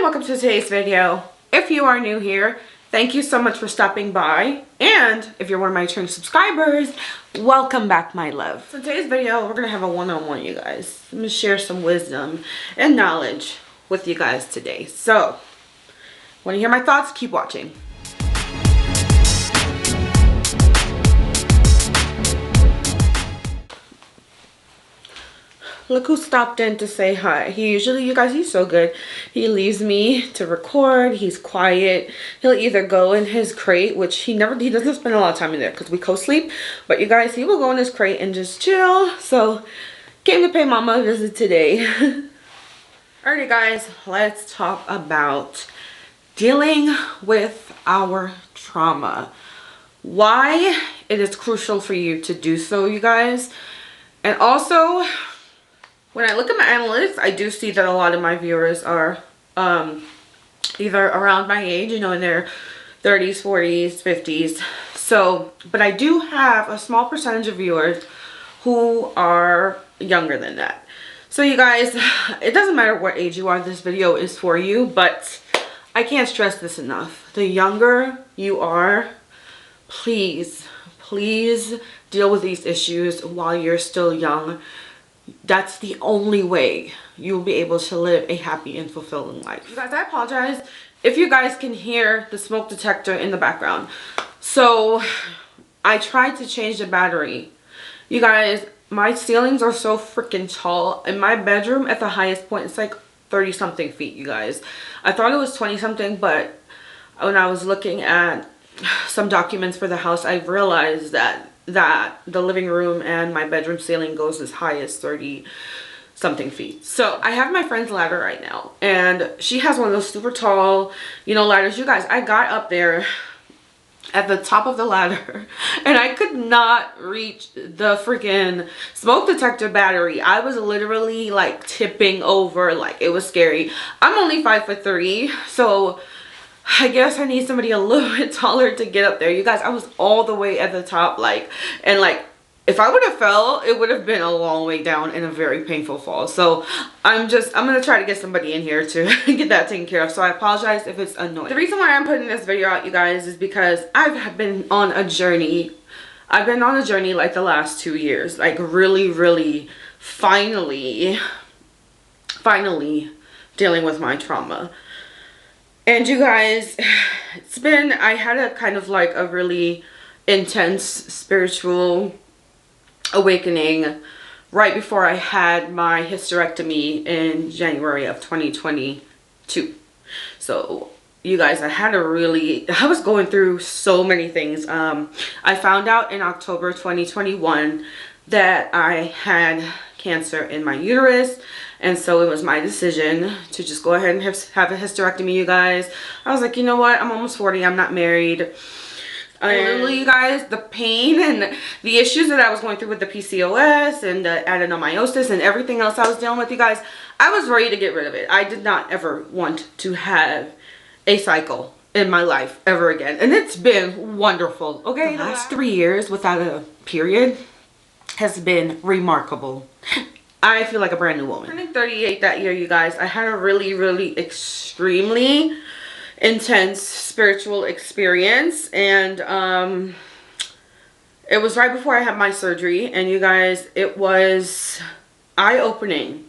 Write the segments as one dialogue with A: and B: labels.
A: welcome to today's video. If you are new here, thank you so much for stopping by. And if you're one of my returning subscribers, welcome back, my love. So in today's video, we're gonna have a one-on-one, you guys. I'm gonna share some wisdom and knowledge with you guys today. So, want to hear my thoughts? Keep watching. Look who stopped in to say hi. He usually, you guys, he's so good. He leaves me to record. He's quiet. He'll either go in his crate, which he doesn't spend a lot of time in there because we co-sleep. But you guys, he will go in his crate and just chill. So, came to pay mama a visit today. Alrighty guys, let's talk about dealing with our trauma. Why it is crucial for you to do so, you guys. And also, when I look at my analytics, I do see that a lot of my viewers are either around my age, you know, in their 30s, 40s, 50s. So, but I do have a small percentage of viewers who are younger than that. So you guys, it doesn't matter what age you are, this video is for you, but I can't stress this enough. The younger you are, please deal with these issues while you're still young. That's the only way you will be able to live a happy and fulfilling life. You guys, I apologize if you guys can hear the smoke detector in the background. So I tried to change the battery. You guys, my ceilings are so freaking tall. In my bedroom at the highest point, it's like 30 something feet, you guys. I thought it was 20 something, but when I was looking at some documents for the house, I realized that the living room and my bedroom ceiling goes as high as 30 something feet. So I have my friend's ladder right now, and she has one of those super tall, you know, ladders. You guys, I got up there at the top of the ladder and I could not reach the freaking smoke detector battery. I was literally like tipping over, like it was scary. I'm only 5'3", so I guess I need somebody a little bit taller to get up there. You guys, I was all the way at the top, like, and like, if I would have fell, it would have been a long way down and a very painful fall. So I'm gonna try to get somebody in here to get that taken care of. So I apologize if it's annoying. The reason why I'm putting this video out, you guys, is because I've been on a journey. I've been on a journey like the last 2 years, like really finally dealing with my trauma. And you guys, I had a kind of like a really intense spiritual awakening right before I had my hysterectomy in January of 2022. So you guys, I was going through so many things. I found out in October 2021 that I had cancer in my uterus, and so it was my decision to just go ahead and have a hysterectomy, you guys. I was like, you know what, I'm almost 40, I'm not married. Literally, you guys, the pain and the issues that I was going through with the PCOS and the adenomyosis and everything else I was dealing with, you guys, I was ready to get rid of it. I did not ever want to have a cycle in my life ever again, and it's been wonderful. Okay, the last 3 years without a period has been remarkable. I feel like a brand new woman. Turning 38 that year, you guys, I had a really extremely intense spiritual experience, and it was right before I had my surgery, and you guys, it was eye-opening.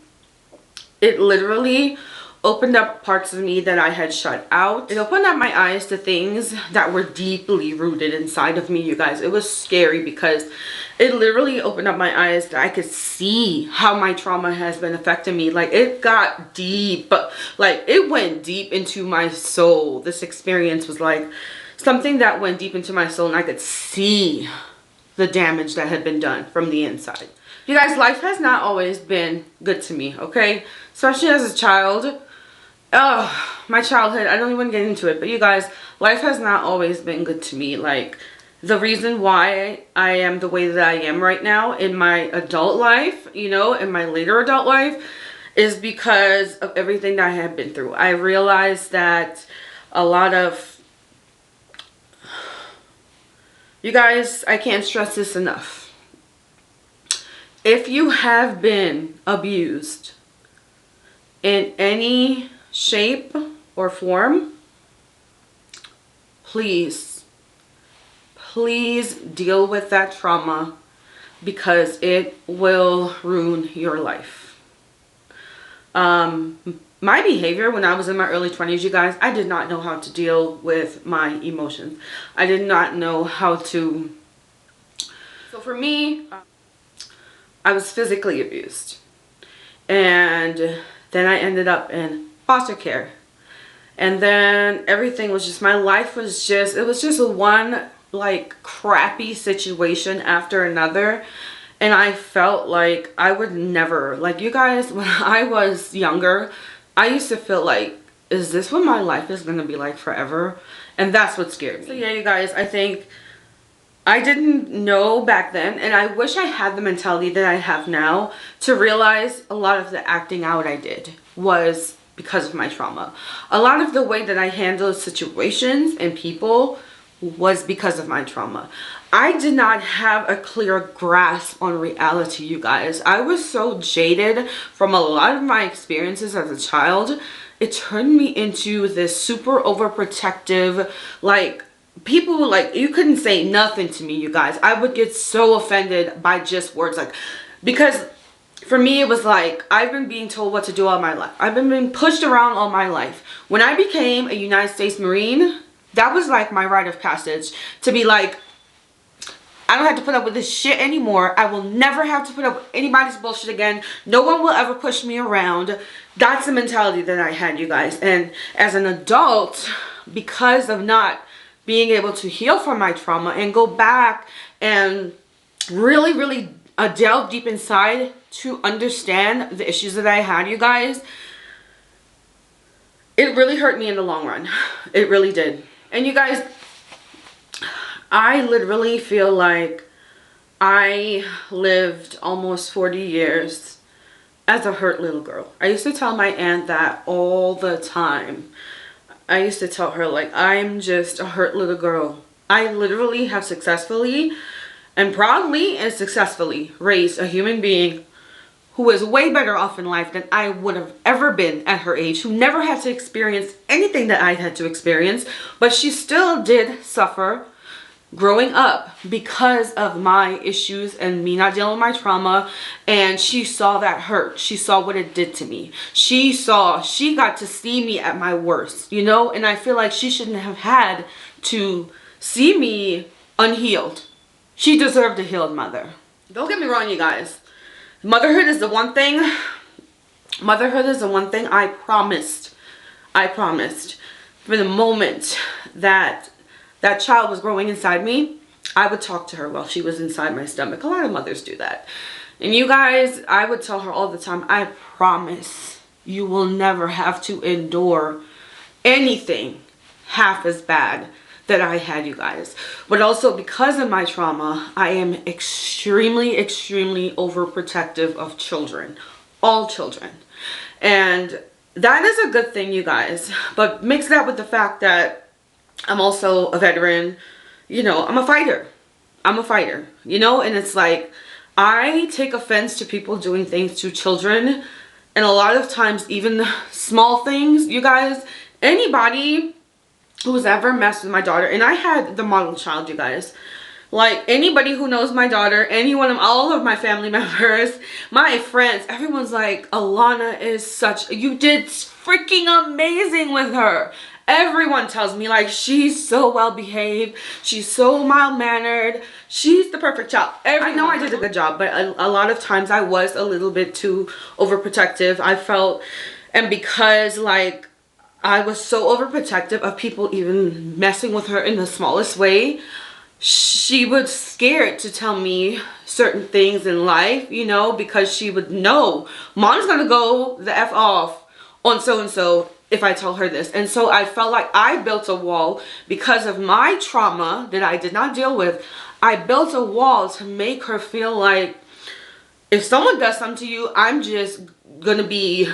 A: It literally opened up parts of me that I had shut out. It opened up my eyes to things that were deeply rooted inside of me, you guys. It was scary because it literally opened up my eyes that I could see how my trauma has been affecting me. Like, it got deep, like it went deep into my soul. This experience was like something that went deep into my soul, and I could see the damage that had been done from the inside. You guys, life has not always been good to me, okay? Especially as a child. Oh, my childhood, I don't even get into it, but you guys, life has not always been good to me. Like, the reason why I am the way that I am right now in my adult life, you know, in my later adult life, is because of everything that I have been through. I realized that a lot of, you guys, I can't stress this enough. If you have been abused in any shape, or form, please, please deal with that trauma, because it will ruin your life. My behavior when I was in my early 20s, you guys, I did not know how to deal with my emotions. I did not know how to. So for me, I was physically abused. And then I ended up in foster care. And then everything was just, my life was just, it was just one like crappy situation after another. And I felt like I would never, like, you guys, when I was younger, I used to feel like, is this what my life is going to be like forever? And that's what scared me. So yeah, you guys, I think I didn't know back then, and I wish I had the mentality that I have now to realize a lot of the acting out I did was because of my trauma. A lot of the way that I handled situations and people was because of my trauma. I did not have a clear grasp on reality, you guys. I was so jaded from a lot of my experiences as a child. It turned me into this super overprotective, like, people, like, you couldn't say nothing to me, you guys. I would get so offended by just words, like, because for me it was like, I've been being told what to do all my life. I've been being pushed around all my life. When I became a United States Marine, that was like my rite of passage, to be like, I don't have to put up with this shit anymore. I will never have to put up with anybody's bullshit again. No one will ever push me around. That's the mentality that I had, you guys. And as an adult, because of not being able to heal from my trauma and go back and really delve deep inside to understand the issues that I had, you guys, it really hurt me in the long run. It really did. And you guys, I literally feel like I lived almost 40 years as a hurt little girl. I used to tell my aunt that all the time. I used to tell her, like, I'm just a hurt little girl. I literally have successfully and proudly and successfully raised a human being who is way better off in life than I would have ever been at her age, who never had to experience anything that I had to experience, but she still did suffer growing up because of my issues and me not dealing with my trauma. And she saw that hurt. She saw what it did to me. She got to see me at my worst, you know? And I feel like she shouldn't have had to see me unhealed. She deserved a healed mother. Don't get me wrong, you guys. Motherhood is the one thing I promised from the moment that that child was growing inside me, I would talk to her while she was inside my stomach. A lot of mothers do that. And you guys, I would tell her all the time, I promise you will never have to endure anything half as bad that I had, you guys. But also, because of my trauma, I am extremely overprotective of children. All children. And that is a good thing, you guys. But mix that with the fact that I'm also a veteran, you know, I'm a fighter, you know, and it's like, I take offense to people doing things to children, and a lot of times, even small things, you guys, anybody who's ever messed with my daughter, and I had the model child, you guys, like, anybody who knows my daughter, all of my family members, my friends, everyone's like, Alana you did freaking amazing with her. Everyone tells me, like, she's so well behaved, she's so mild mannered, she's the perfect child. I know I did a good job, but a lot of times I was a little bit too overprotective, I felt. And because, like, I was so overprotective of people even messing with her in the smallest way, she was scared to tell me certain things in life, you know, because she would know mom's gonna go the F off on so-and-so if I tell her this. And so I felt like I built a wall because of my trauma that I did not deal with. I built a wall to make her feel like if someone does something to you, I'm just gonna be,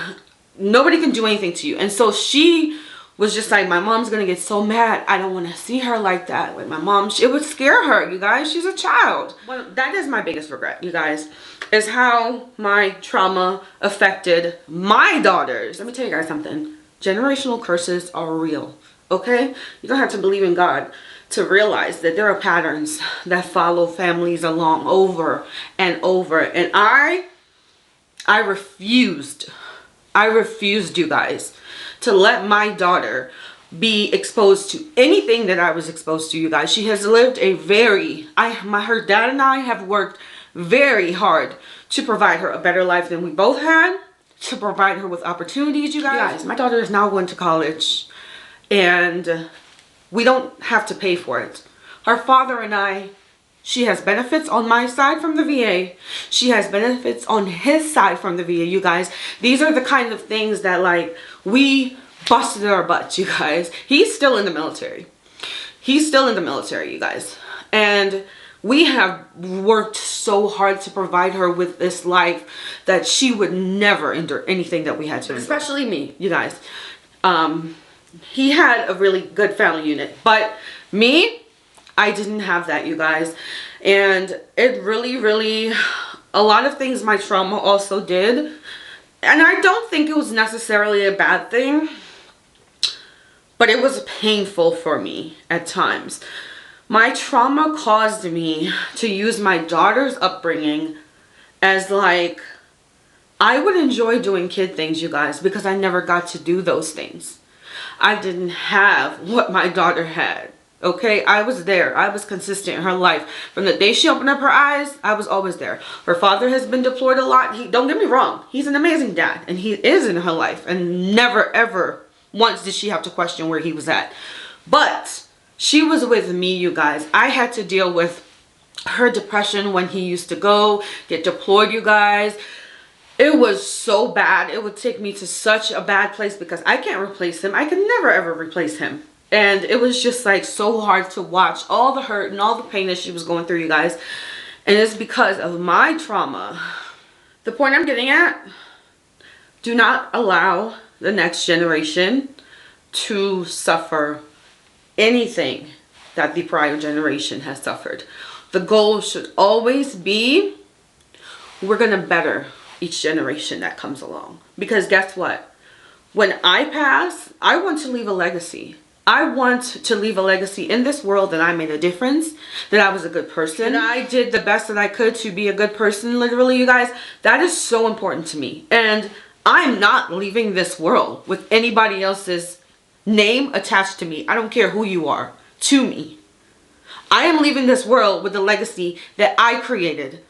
A: nobody can do anything to you. And so she was just like, my mom's gonna get so mad. I don't want to see her like that. Like, my mom, it would scare her, you guys. She's a child. Well, that is my biggest regret, you guys, is how my trauma affected my daughters. Let me tell you guys something. generational curses are real, okay? You don't have to believe in God to realize that there are patterns that follow families along over and over. And I refused, you guys, to let my daughter be exposed to anything that I was exposed to, you guys. She has lived a very, her dad and I have worked very hard to provide her a better life than we both had, to provide her with opportunities, you guys. My daughter is now going to college, and we don't have to pay for it. Her father and I, she has benefits on my side from the VA. She has benefits on his side from the VA, you guys. These are the kind of things that, like, we busted our butts, you guys. He's still in the military. He's still in the military, you guys. And we have worked so hard to provide her with this life that she would never endure anything that we had to endure. Especially me, you guys. He had a really good family unit. But me, I didn't have that, you guys. And it really, a lot of things my trauma also did. And I don't think it was necessarily a bad thing, but it was painful for me at times. My trauma caused me to use my daughter's upbringing as, like, I would enjoy doing kid things, you guys, because I never got to do those things. I didn't have what my daughter had. Okay, I was there. I was consistent in her life. From the day she opened up her eyes, I was always there. Her father has been deployed a lot. Don't get me wrong. He's an amazing dad, and he is in her life. And never, ever once did she have to question where he was at. But she was with me, you guys. I had to deal with her depression when he used to go get deployed, you guys. It was so bad. It would take me to such a bad place because I can't replace him. I could never, ever replace him. And it was just, like, so hard to watch all the hurt and all the pain that she was going through, you guys. And it's because of my trauma. The point I'm getting at, do not allow the next generation to suffer anything that the prior generation has suffered. The goal should always be, we're going to better each generation that comes along. Because guess what? When I pass, I want to leave a legacy. I want to leave a legacy in this world that I made a difference, that I was a good person, and I did the best that I could to be a good person, literally, you guys. That is so important to me. And I'm not leaving this world with anybody else's name attached to me. I don't care who you are, to me. I am leaving this world with the legacy that I created.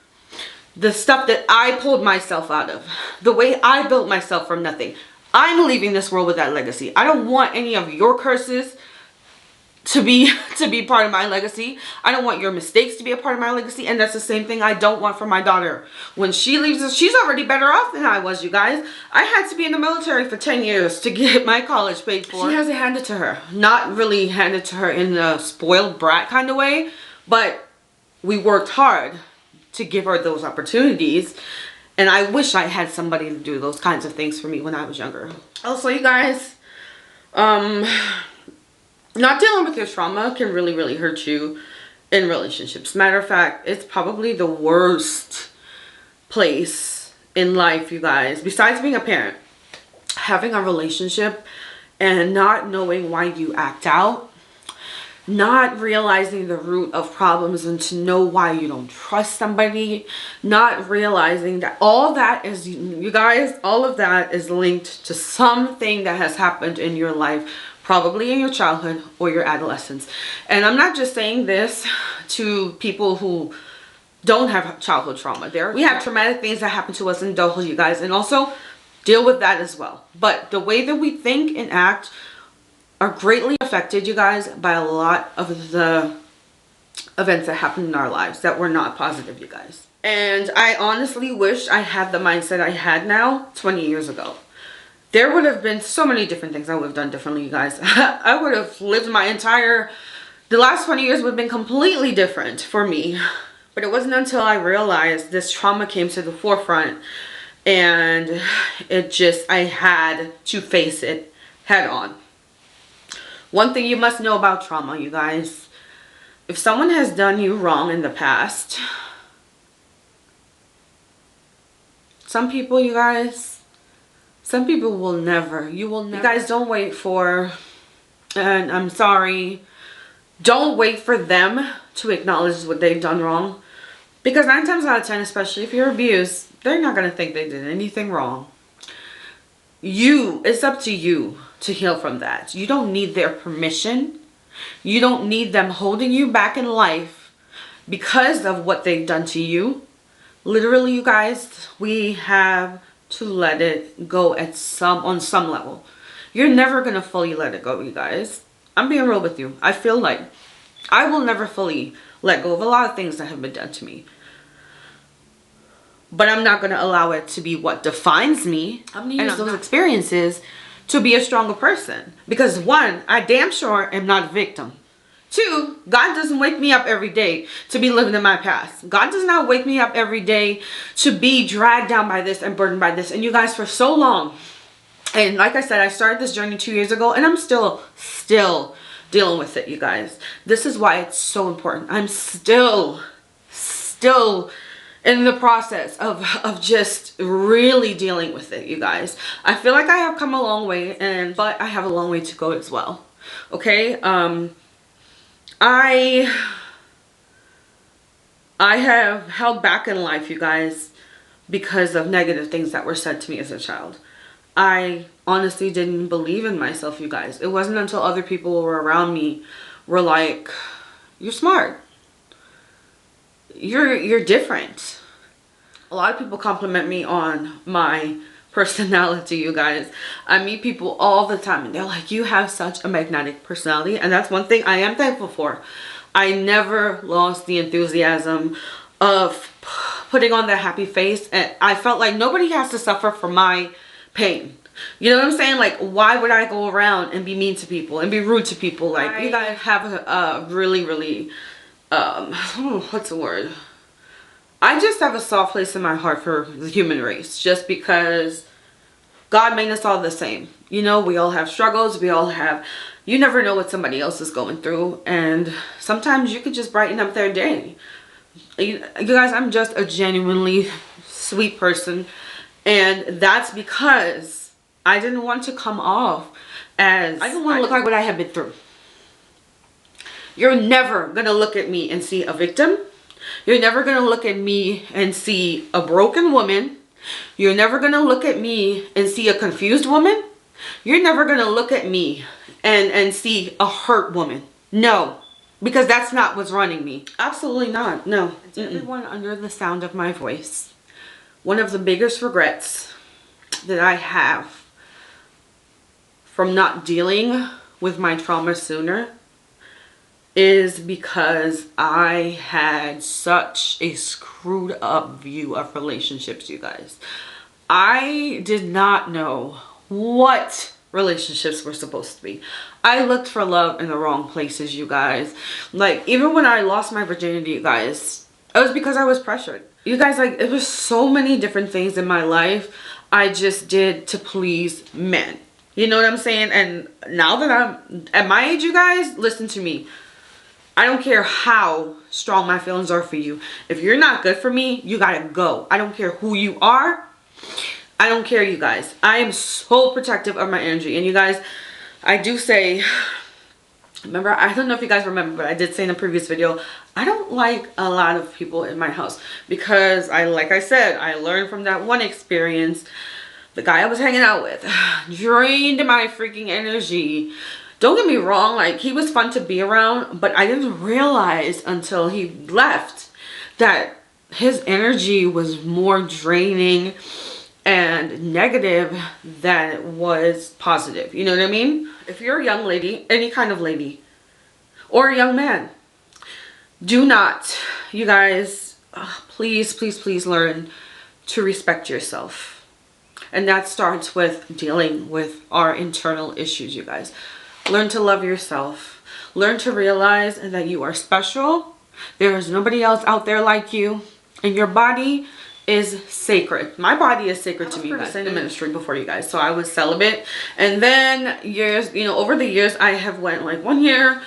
A: The stuff that I pulled myself out of. The way I built myself from nothing. I'm leaving this world with that legacy. I don't want any of your curses to be part of my legacy. I don't want your mistakes to be a part of my legacy. And that's the same thing I don't want for my daughter. When she leaves us, she's already better off than I was, you guys. I had to be in the military for 10 years to get my college paid for. She has it handed to her. Not really handed to her in a spoiled brat kind of way. But we worked hard to give her those opportunities. And I wish I had somebody to do those kinds of things for me when I was younger. Also, you guys, not dealing with your trauma can really hurt you in relationships. Matter of fact, it's probably the worst place in life, you guys. Besides being a parent, having a relationship and not knowing why you act out. Not realizing the root of problems and to know why you don't trust somebody. Not realizing that all that is, you guys, all of that is linked to something that has happened in your life. Probably in your childhood or your adolescence. And I'm not just saying this to people who don't have childhood trauma. We have traumatic things that happen to us in adulthood, you guys. And also deal with that as well. But the way that we think and act are greatly affected, you guys, by a lot of the events that happened in our lives that were not positive, you guys. And I honestly wish I had the mindset I had now 20 years ago. There would have been so many different things I would have done differently, you guys. I would have lived the last 20 years would have been completely different for me. But it wasn't until I realized this trauma came to the forefront and I had to face it head on. One thing you must know about trauma, you guys. If someone has done you wrong in the past, some people, you guys, Some people will never. You will never. You guys don't wait for, and I'm sorry, don't wait for them to acknowledge what they've done wrong. Because 9 times out of 10, especially if you're abused, they're not going to think they did anything wrong. It's up to you to heal from that. You don't need their permission. You don't need them holding you back in life because of what they've done to you. Literally, you guys, we have to let it go on some level. You're never going to fully let it go, you guys. I'm being real with you. I feel like I will never fully let go of a lot of things that have been done to me. But I'm not going to allow it to be what defines me. I'm going to use those experiences to be a stronger person. Because 1, I damn sure am not a victim. 2, God doesn't wake me up every day to be living in my past. God does not wake me up every day to be dragged down by this and burdened by this. And you guys, for so long, and like I said, I started this journey 2 years ago, and I'm still dealing with it, you guys. This is why it's so important. I'm still in the process of just really dealing with it, you guys. I feel like I have come a long way, but I have a long way to go as well. Okay, I have held back in life, you guys, because of negative things that were said to me as a child. I honestly didn't believe in myself, you guys. It wasn't until other people were around me were like, you're smart. You're different. A lot of people compliment me on my personality, you guys. I meet people all the time and they're like, you have such a magnetic personality. And that's one thing I am thankful for. I never lost the enthusiasm of putting on that happy face, and I felt like nobody has to suffer for my pain. You know what I'm saying? Like, why would I go around and be mean to people and be rude to people? Like, you guys have a really what's the word? I just have a soft place in my heart for the human race, just because God made us all the same. You know, we all have struggles. You never know what somebody else is going through. And sometimes you could just brighten up their day. You guys, I'm just a genuinely sweet person. And that's because I didn't want to come off as, I didn't want to look like what I have been through. You're never going to look at me and see a victim. You're never going to look at me and see a broken woman. You're never going to look at me and see a confused woman. You're never going to look at me and see a hurt woman. No, because that's not what's running me. Absolutely not. No. Everyone under the sound of my voice, one of the biggest regrets that I have from not dealing with my trauma sooner is because I had such a screwed up view of relationships, you guys. I did not know what relationships were supposed to be. I looked for love in the wrong places, you guys. Like, even when I lost my virginity, you guys, it was because I was pressured. You guys, like, it was so many different things in my life I just did to please men. You know what I'm saying? And now that I'm at my age, you guys, listen to me. I don't care how strong my feelings are for you. If you're not good for me, you gotta go. I don't care who you are. I don't care, you guys. I am so protective of my energy. And you guys, I do say, remember, I don't know if you guys remember, but I did say in a previous video, I don't like a lot of people in my house because like I said, I learned from that one experience. The guy I was hanging out with drained my freaking energy. Don't get me wrong, like, he was fun to be around, but I didn't realize until he left that his energy was more draining and negative than it was positive. You know what I mean? If you're a young lady, any kind of lady, or a young man, do not, you guys, please learn to respect yourself. And that starts with dealing with our internal issues, you guys. Learn to love yourself. Learn to realize that you are special. There is nobody else out there like you. And your body is sacred. My body is sacred to me. I was in the ministry before, you guys. So I was celibate. And then years, you know, over the years, I have went like 1 year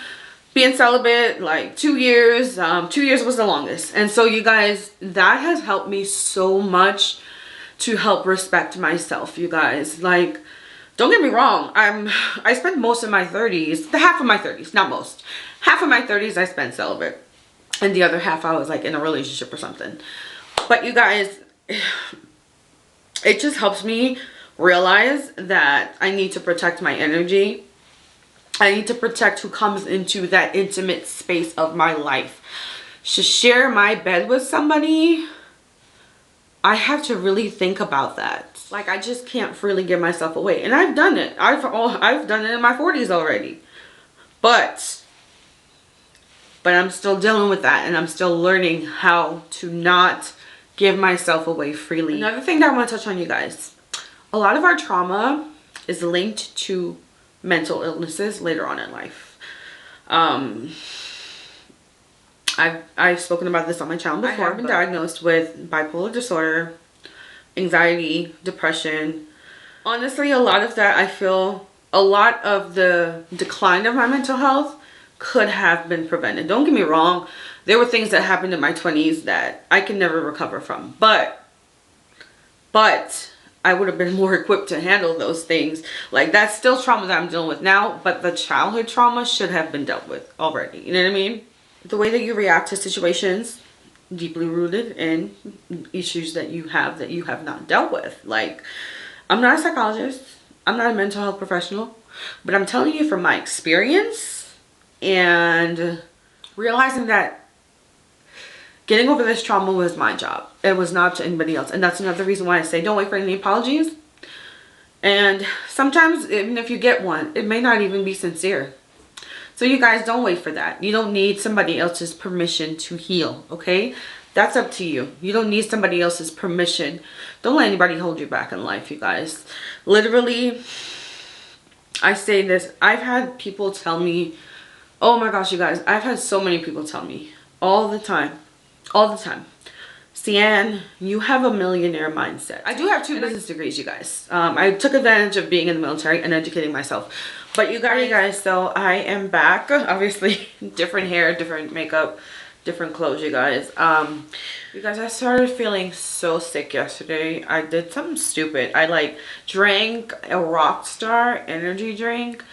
A: being celibate, like 2 years. 2 years was the longest. And so, you guys, that has helped me so much to help respect myself, you guys. Like, don't get me wrong, I spent most of my 30s, the half of my 30s, not most, half of my 30s I spent celibate, and the other half I was like in a relationship or something. But you guys, it just helps me realize that I need to protect my energy. I need to protect who comes into that intimate space of my life. To share my bed with somebody, I have to really think about that. Like, I just can't freely give myself away. And I've done it. I've done it in my 40s already. But I'm still dealing with that, and I'm still learning how to not give myself away freely. Another thing that I want to touch on, you guys. A lot of our trauma is linked to mental illnesses later on in life. I've spoken about this on my channel before. I've been diagnosed with bipolar disorder, anxiety, depression. Honestly, a lot of that, I feel, a lot of the decline of my mental health could have been prevented. Don't get me wrong, there were things that happened in my 20s that I can never recover from, but I would have been more equipped to handle those things. Like, that's still trauma that I'm dealing with now, but the childhood trauma should have been dealt with already. You know what I mean? The way that you react to situations deeply rooted in issues that you have not dealt with. Like, I'm not a psychologist, I'm not a mental health professional, but I'm telling you from my experience and realizing that getting over this trauma was my job. It was not to anybody else. And that's another reason why I say don't wait for any apologies. And sometimes, even if you get one, it may not even be sincere. So you guys, don't wait for that. You don't need somebody else's permission to heal, okay? That's up to you. You don't need somebody else's permission. Don't let anybody hold you back in life, you guys. Literally, I say this. I've had people tell me, oh my gosh, you guys, I've had so many people tell me all the time, Cian, you have a millionaire mindset. I do have 2 business degrees, you guys. I took advantage of being in the military and educating myself. But you guys, so I am back. Obviously, different hair, different makeup, different clothes, you guys. You guys, I started feeling so sick yesterday. I did something stupid. I like drank a Rockstar energy drink,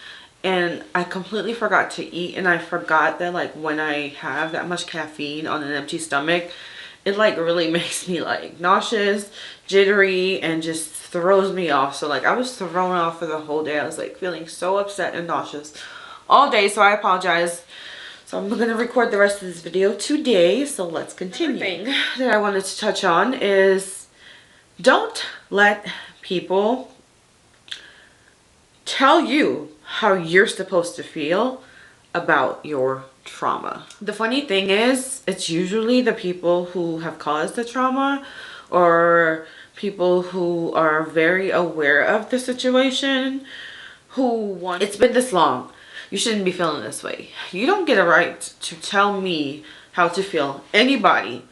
A: and I completely forgot to eat. And I forgot that, like, when I have that much caffeine on an empty stomach, it like really makes me like nauseous, jittery, and just throws me off. So like, I was thrown off for the whole day. I was like feeling so upset and nauseous all day, so I apologize. So I'm gonna record the rest of this video today, so let's continue. Another thing that I wanted to touch on is, don't let people tell you how you're supposed to feel about your trauma. The funny thing is, it's usually the people who have caused the trauma, or people who are very aware of the situation, who want, it's been this long, you shouldn't be feeling this way. You don't get a right to tell me how to feel, anybody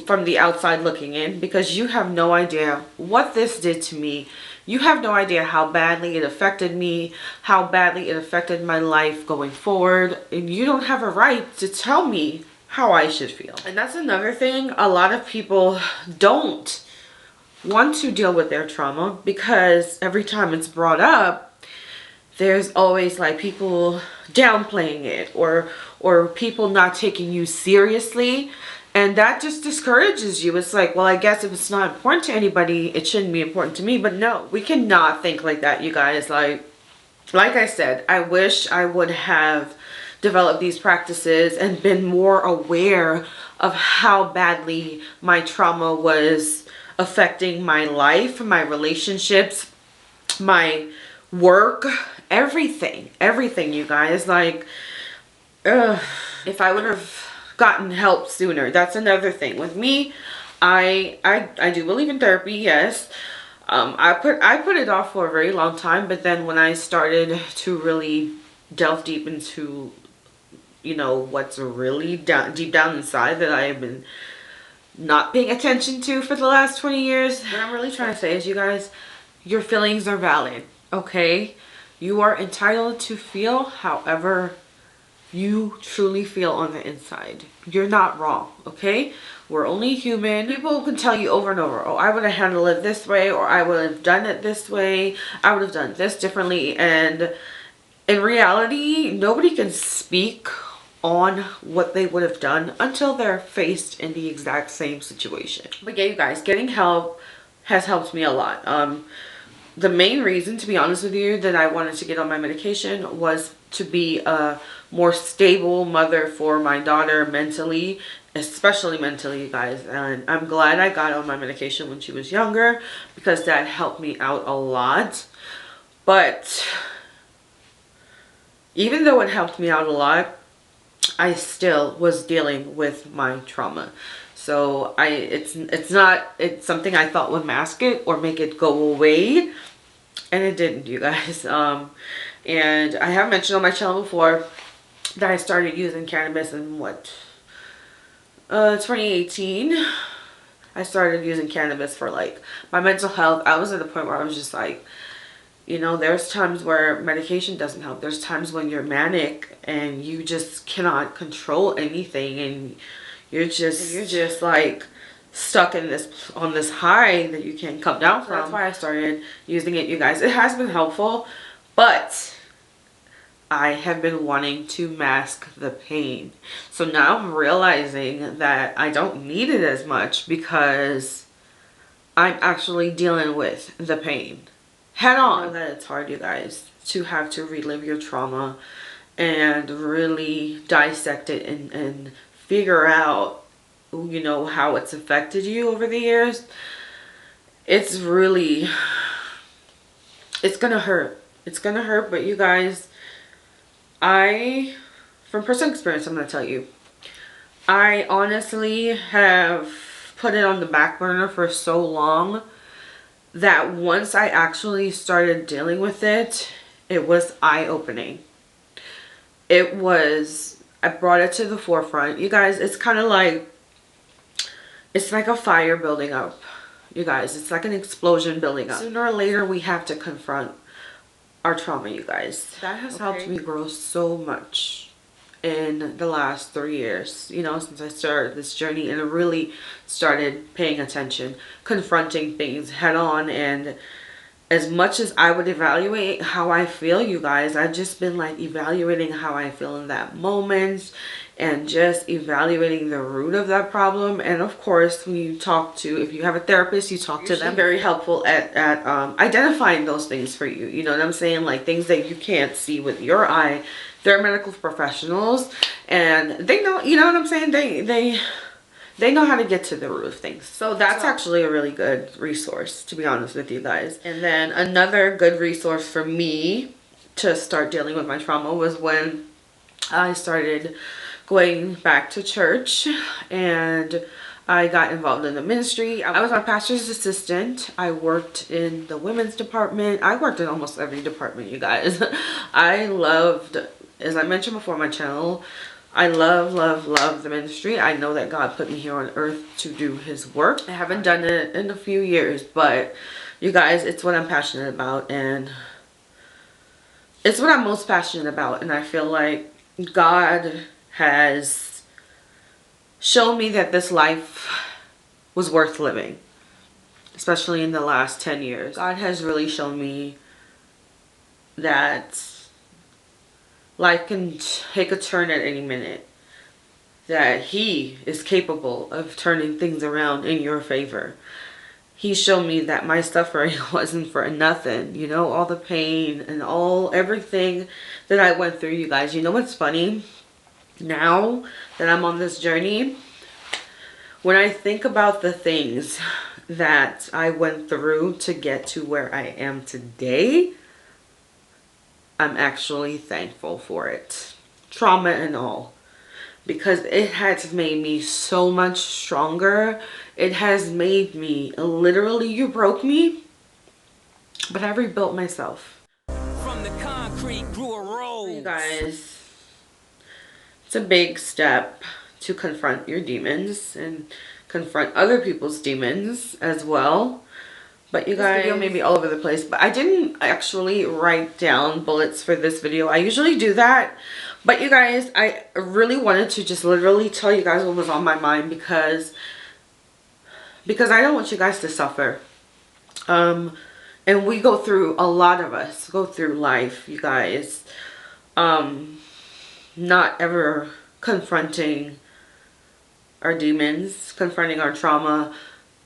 A: from the outside looking in, because you have no idea what this did to me. You have no idea how badly it affected me, how badly it affected my life going forward. And you don't have a right to tell me how I should feel. And that's another thing. A lot of people don't want to deal with their trauma, because every time it's brought up, there's always like people downplaying it, or people not taking you seriously. And that just discourages you. It's like, well, I guess if it's not important to anybody, it shouldn't be important to me. But no, we cannot think like that, you guys. Like I said, I wish I would have developed these practices and been more aware of how badly my trauma was affecting my life, my relationships, my work, everything, you guys. Like, if I would have gotten help sooner. That's another thing with me. I do believe in therapy, yes. I put it off for a very long time, but then when I started to really delve deep into, you know, what's really deep down inside that I have been not paying attention to for the last 20 years, what I'm really trying to say is, you guys, your feelings are valid, okay? You are entitled to feel however you truly feel on the inside. You're not wrong, okay? We're only human. People can tell you over and over, oh, I would have handled it this way, or I would have done it this way. I would have done this differently. And in reality, nobody can speak on what they would have done until they're faced in the exact same situation. But yeah, you guys, getting help has helped me a lot. The main reason, to be honest with you, that I wanted to get on my medication was to be a more stable mother for my daughter mentally, especially mentally, you guys. And I'm glad I got on my medication when she was younger, because that helped me out a lot. But even though it helped me out a lot, I still was dealing with my trauma. So it's something I thought would mask it or make it go away, and it didn't, you guys. And I have mentioned on my channel before that I started using cannabis in 2018. I started using cannabis for like my mental health. I was at the point where I was just like, you know, there's times where medication doesn't help. There's times when you're manic and you just cannot control anything, and you're just like stuck in on this high that you can't come down from. That's why I started using it, you guys. It has been helpful, but I have been wanting to mask the pain. So now I'm realizing that I don't need it as much because I'm actually dealing with the pain head on. I know that it's hard, you guys, to have to relive your trauma and really dissect it and figure out, you know, how it's affected you over the years. It's gonna hurt. It's gonna hurt, but you guys, from personal experience, I'm gonna tell you, I honestly have put it on the back burner for so long that once I actually started dealing with it, it was eye-opening. I brought it to the forefront. You guys, it's like a fire building up. You guys, it's like an explosion building up. Sooner or later, we have to confront our trauma, you guys. That has helped me grow so much in the last 3 years, you know, since I started this journey and I really started paying attention, confronting things head on. And as much as I would evaluate how I feel, you guys, I've just been like evaluating how I feel in that moment and just evaluating the root of that problem. And of course, when you if you have a therapist, you talk to them. Very helpful at identifying those things for you. You know what I'm saying? Like things that you can't see with your eye. They're medical professionals and they know, you know what I'm saying? They know how to get to the root of things. So that's actually a really good resource, to be honest with you guys. And then another good resource for me to start dealing with my trauma was when I started going back to church and I got involved in the ministry. I was my pastor's assistant. I worked in the women's department. I worked in almost every department, you guys. I loved, as I mentioned before on my channel, I love the ministry. I know that God put me here on earth to do his work. I haven't done it in a few years, but you guys, it's what I'm passionate about, and it's what I'm most passionate about. And I feel like God has shown me that this life was worth living, especially in the last 10 years. God has really shown me that life can take a turn at any minute, that he is capable of turning things around in your favor. He showed me that my suffering wasn't for nothing, you know, all the pain and everything that I went through, you guys. You know what's funny? Now that I'm on this journey, when I think about the things that I went through to get to where I am today, I'm actually thankful for it, trauma and all, because it has made me so much stronger. It has made me, literally, you broke me, but I rebuilt myself. From the concrete grew a rose. You guys, it's a big step to confront your demons and confront other people's demons as well. But you guys, this video may be all over the place, but I didn't actually write down bullets for this video. I usually do that, But you guys, I really wanted to just literally tell you guys what was on my mind because I don't want you guys to suffer. And we go through, a lot of us go through life, you guys, not ever confronting our demons, confronting our trauma,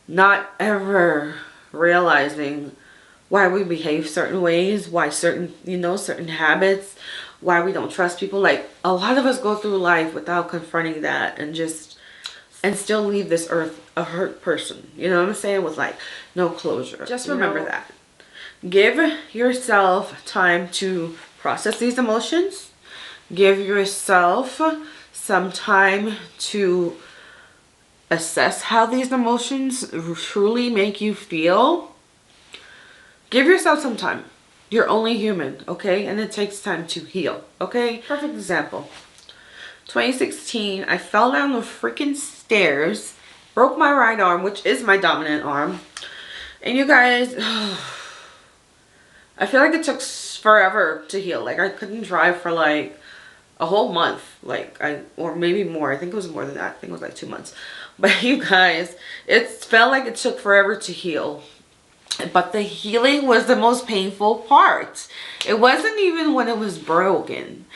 A: not ever realizing why we behave certain ways, why certain, certain habits, why we don't trust people. Like, a lot of us go through life without confronting that and still leave this earth a hurt person. You know what I'm saying? With like no closure. Just remember that. Give yourself time to process these emotions. Give yourself some time to assess how these emotions truly make you feel. Give yourself some time. You're only human, okay? And it takes time to heal, okay? Perfect example. 2016, I fell down the freaking stairs, broke my right arm, which is my dominant arm. And you guys, I feel like it took forever to heal. Like, I couldn't drive for like a whole month, or maybe more. I think it was more than that. I think it was like 2 months. But you guys, it felt like it took forever to heal. But the healing was the most painful part. It wasn't even when it was broken.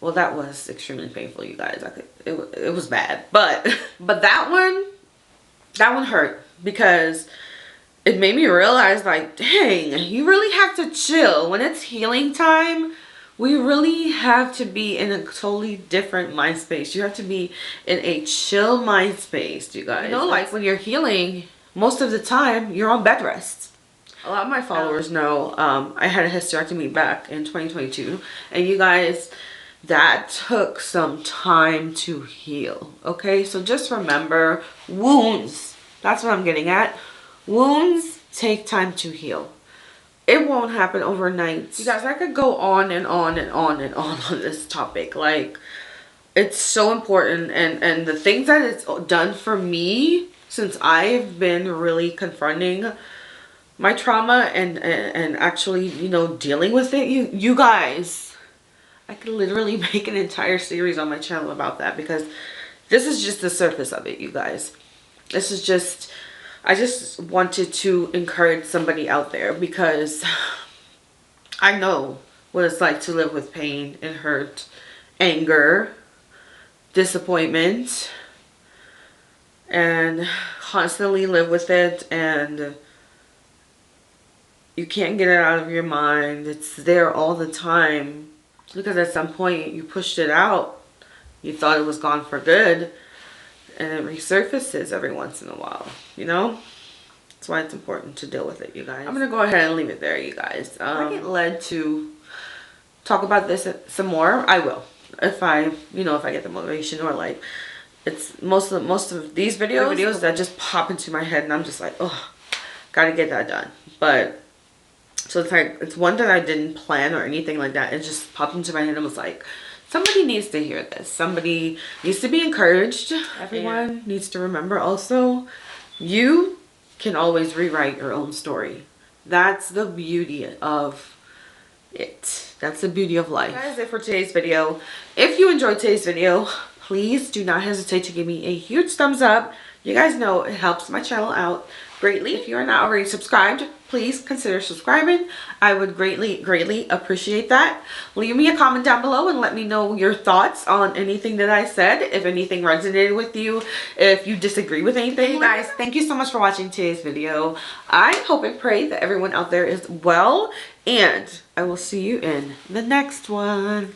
A: Well, that was extremely painful, you guys. It was bad. But that one hurt because it made me realize, like, dang, you really have to chill. When it's healing time, we really have to be in a totally different mind space. You have to be in a chill mind space, you guys. Like when you're healing, most of the time, you're on bed rest. A lot of my followers know I had a hysterectomy back in 2022. And you guys, that took some time to heal, okay? So just remember, wounds, that's what I'm getting at. Wounds take time to heal. It won't happen overnight. You guys, I could go on and on and on and on this topic. Like, it's so important. And the things that it's done for me since I've been really confronting my trauma and actually, dealing with it. You guys, I could literally make an entire series on my channel about that because this is just the surface of it, you guys. This is just... I just wanted to encourage somebody out there because I know what it's like to live with pain and hurt, anger, disappointment, and constantly live with it, and you can't get it out of your mind. It's there all the time because at some point you pushed it out. You thought it was gone for good. And it resurfaces every once in a while, That's why it's important to deal with it, you guys. I'm going to go ahead and leave it there, you guys. If I get led to talk about this some more, I will. If I get the motivation, or like, it's most of these videos that just pop into my head and I'm just like, oh, gotta get that done. But, so it's like, it's one that I didn't plan or anything like that. It just popped into my head and was like, somebody needs to hear this. Somebody needs to be encouraged. Everyone needs to remember also, you can always rewrite your own story. That's the beauty of it. That's the beauty of life. That is it for today's video. If you enjoyed today's video, please do not hesitate to give me a huge thumbs up. You guys know it helps my channel out greatly. If you are not already subscribed, please consider subscribing. I would greatly appreciate that. Leave me a comment down below and let me know your thoughts on anything that I said. If anything resonated with you, if you disagree with anything. You guys, thank you so much for watching today's video. I hope and pray that everyone out there is well, and I will see you in the next one.